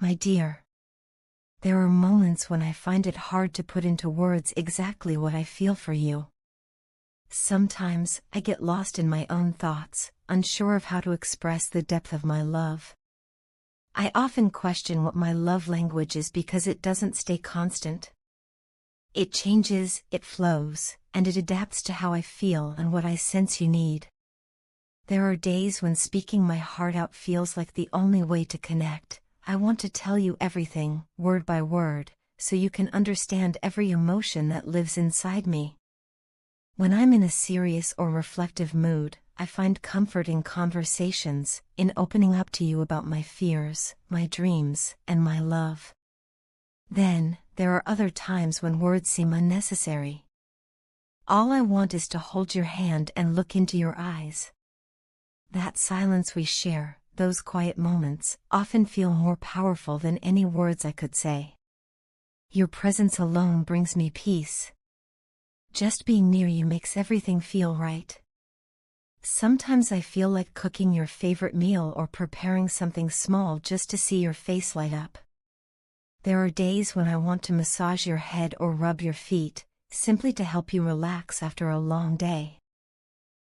My dear, there are moments when I find it hard to put into words exactly what I feel for you. Sometimes I get lost in my own thoughts, unsure of how to express the depth of my love. I often question what my love language is because it doesn't stay constant. It changes, it flows, and it adapts to how I feel and what I sense you need. There are days when speaking my heart out feels like the only way to connect. I want to tell you everything, word by word, so you can understand every emotion that lives inside me. When I'm in a serious or reflective mood, I find comfort in conversations, in opening up to you about my fears, my dreams, and my love. Then, there are other times when words seem unnecessary. All I want is to hold your hand and look into your eyes. That silence we share, those quiet moments, often feel more powerful than any words I could say. Your presence alone brings me peace. Just being near you makes everything feel right. Sometimes I feel like cooking your favorite meal or preparing something small just to see your face light up. There are days when I want to massage your head or rub your feet, simply to help you relax after a long day.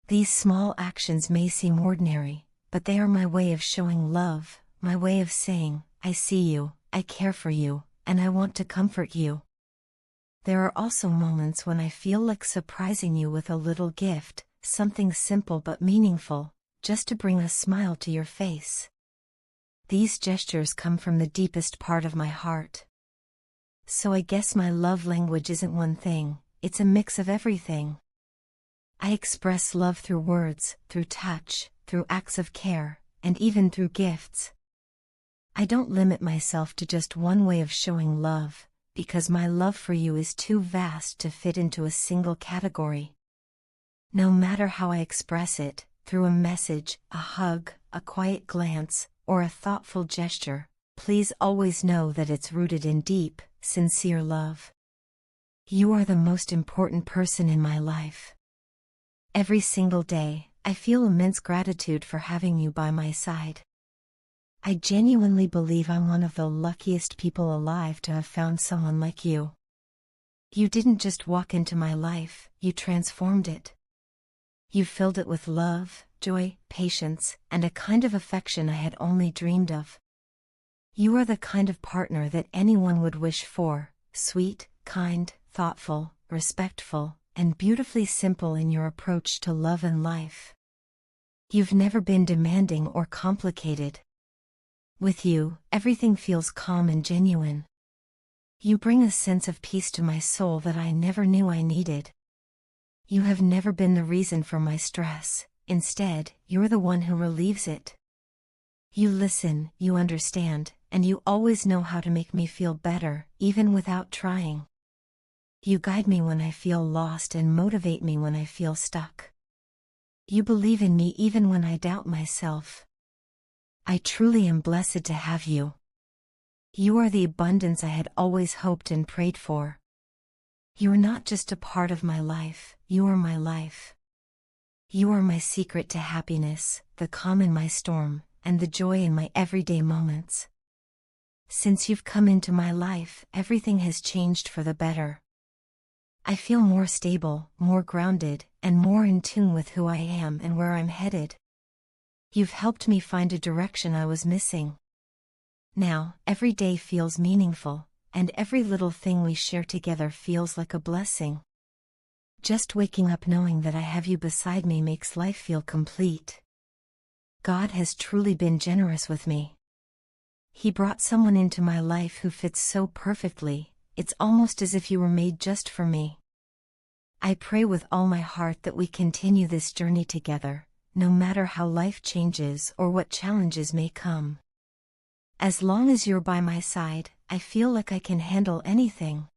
These small actions may seem ordinary, but they are my way of showing love, my way of saying, I see you, I care for you, and I want to comfort you. There are also moments when I feel like surprising you with a little gift, something simple but meaningful, just to bring a smile to your face. These gestures come from the deepest part of my heart. So I guess my love language isn't one thing, it's a mix of everything. I express love through words, through touch, through acts of care, and even through gifts. I don't limit myself to just one way of showing love, because my love for you is too vast to fit into a single category. No matter how I express it, through a message, a hug, a quiet glance, or a thoughtful gesture, please always know that it's rooted in deep, sincere love. You are the most important person in my life. Every single day, I feel immense gratitude for having you by my side. I genuinely believe I'm one of the luckiest people alive to have found someone like you. You didn't just walk into my life, you transformed it. You filled it with love, joy, patience, and a kind of affection I had only dreamed of. You are the kind of partner that anyone would wish for, sweet, kind, thoughtful, respectful, and beautifully simple in your approach to love and life. You've never been demanding or complicated. With you, everything feels calm and genuine. You bring a sense of peace to my soul that I never knew I needed. You have never been the reason for my stress, instead, you're the one who relieves it. You listen, you understand, and you always know how to make me feel better, even without trying. You guide me when I feel lost and motivate me when I feel stuck. You believe in me even when I doubt myself. I truly am blessed to have you. You are the abundance I had always hoped and prayed for. You are not just a part of my life, you are my life. You are my secret to happiness, the calm in my storm, and the joy in my everyday moments. Since you've come into my life, everything has changed for the better. I feel more stable, more grounded, and more in tune with who I am and where I'm headed. You've helped me find a direction I was missing. Now, every day feels meaningful, and every little thing we share together feels like a blessing. Just waking up knowing that I have you beside me makes life feel complete. God has truly been generous with me. He brought someone into my life who fits so perfectly, it's almost as if you were made just for me. I pray with all my heart that we continue this journey together, no matter how life changes or what challenges may come. As long as you're by my side, I feel like I can handle anything.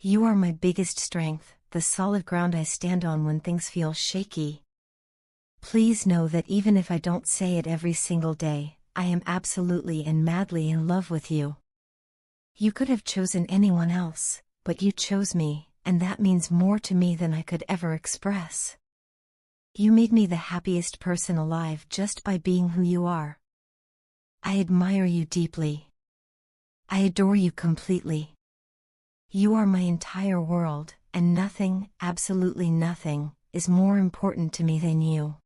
You are my biggest strength, the solid ground I stand on when things feel shaky. Please know that even if I don't say it every single day, I am absolutely and madly in love with you. You could have chosen anyone else, but you chose me, and that means more to me than I could ever express. You made me the happiest person alive just by being who you are. I admire you deeply. I adore you completely. You are my entire world, and nothing, absolutely nothing, is more important to me than you.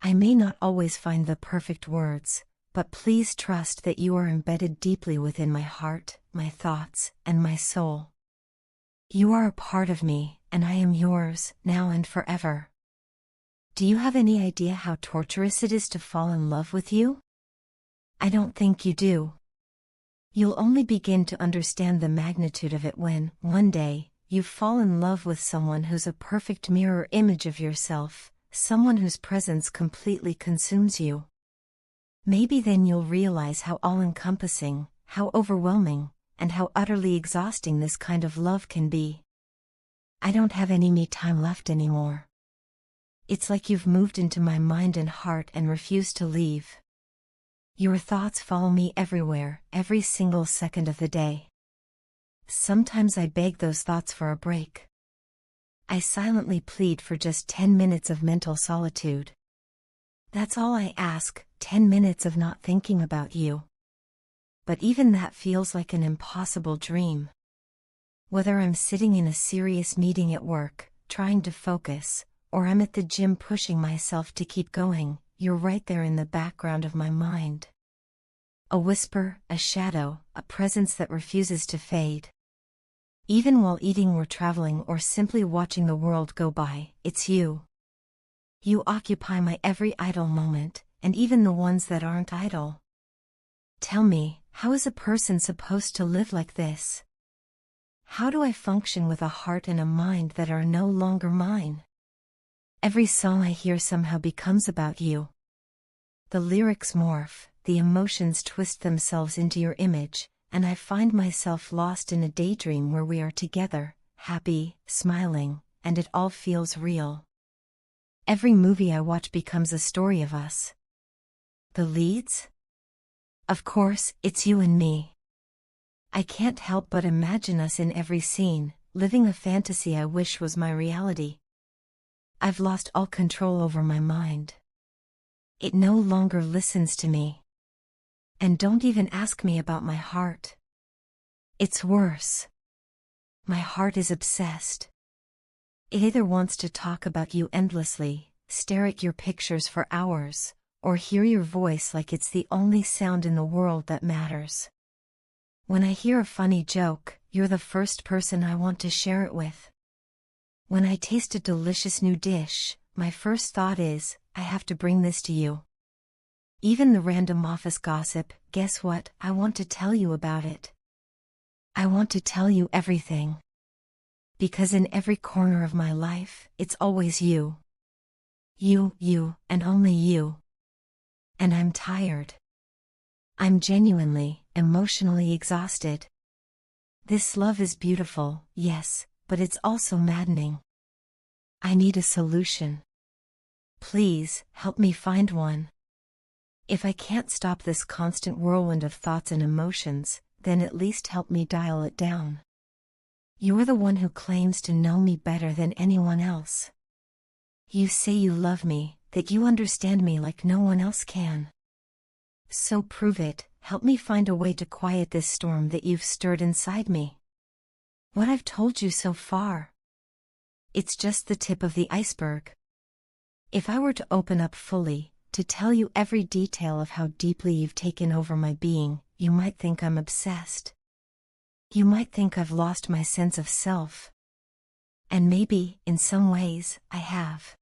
I may not always find the perfect words, but please trust that you are embedded deeply within my heart, my thoughts, and my soul. You are a part of me, and I am yours, now and forever. Do you have any idea how torturous it is to fall in love with you? I don't think you do. You'll only begin to understand the magnitude of it when, one day, you fall in love with someone who's a perfect mirror image of yourself, someone whose presence completely consumes you. Maybe then you'll realize how all-encompassing, how overwhelming, and how utterly exhausting this kind of love can be. I don't have any me time left anymore. It's like you've moved into my mind and heart and refused to leave. Your thoughts follow me everywhere, every single second of the day. Sometimes I beg those thoughts for a break. I silently plead for just 10 minutes of mental solitude. That's all I ask, 10 minutes of not thinking about you. But even that feels like an impossible dream. Whether I'm sitting in a serious meeting at work, trying to focus, or I'm at the gym pushing myself to keep going, you're right there in the background of my mind. A whisper, a shadow, a presence that refuses to fade. Even while eating or traveling or simply watching the world go by, it's you. You occupy my every idle moment, and even the ones that aren't idle. Tell me, how is a person supposed to live like this? How do I function with a heart and a mind that are no longer mine? Every song I hear somehow becomes about you. The lyrics morph, the emotions twist themselves into your image, and I find myself lost in a daydream where we are together, happy, smiling, and it all feels real. Every movie I watch becomes a story of us. The leads? Of course, it's you and me. I can't help but imagine us in every scene, living a fantasy I wish was my reality. I've lost all control over my mind. It no longer listens to me. And don't even ask me about my heart. It's worse. My heart is obsessed. It either wants to talk about you endlessly, stare at your pictures for hours, or hear your voice like it's the only sound in the world that matters. When I hear a funny joke, you're the first person I want to share it with. When I taste a delicious new dish, my first thought is, I have to bring this to you. Even the random office gossip, guess what, I want to tell you about it. I want to tell you everything. Because in every corner of my life, it's always you. You, and only you. And I'm tired. I'm genuinely, emotionally exhausted. This love is beautiful, yes, but it's also maddening. I need a solution. Please, help me find one. If I can't stop this constant whirlwind of thoughts and emotions, then at least help me dial it down. You're the one who claims to know me better than anyone else. You say you love me, that you understand me like no one else can. So prove it, help me find a way to quiet this storm that you've stirred inside me. What I've told you so far, it's just the tip of the iceberg. If I were to open up fully, to tell you every detail of how deeply you've taken over my being, you might think I'm obsessed. You might think I've lost my sense of self. And maybe, in some ways, I have.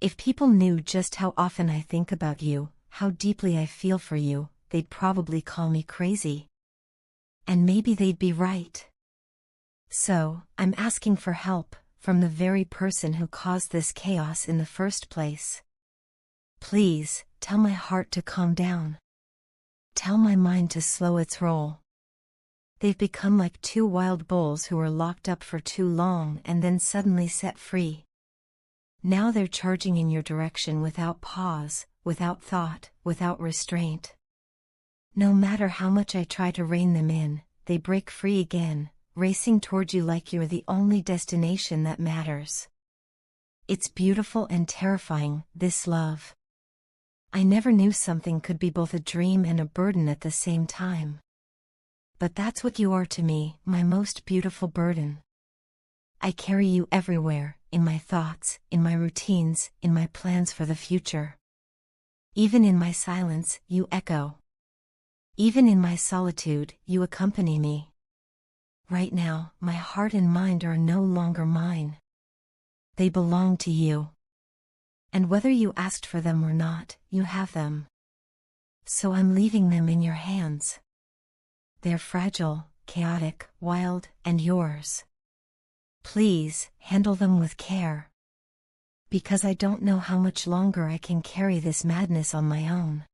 If people knew just how often I think about you, how deeply I feel for you, they'd probably call me crazy. And maybe they'd be right. So, I'm asking for help, from the very person who caused this chaos in the first place. Please, tell my heart to calm down. Tell my mind to slow its roll. They've become like two wild bulls who were locked up for too long and then suddenly set free. Now they're charging in your direction without pause, without thought, without restraint. No matter how much I try to rein them in, they break free again, racing toward you like you're the only destination that matters. It's beautiful and terrifying, this love. I never knew something could be both a dream and a burden at the same time. But that's what you are to me, my most beautiful burden. I carry you everywhere, in my thoughts, in my routines, in my plans for the future. Even in my silence, you echo. Even in my solitude, you accompany me. Right now, my heart and mind are no longer mine. They belong to you. And whether you asked for them or not, you have them. So I'm leaving them in your hands. They're fragile, chaotic, wild, and yours. Please, handle them with care. Because I don't know how much longer I can carry this madness on my own.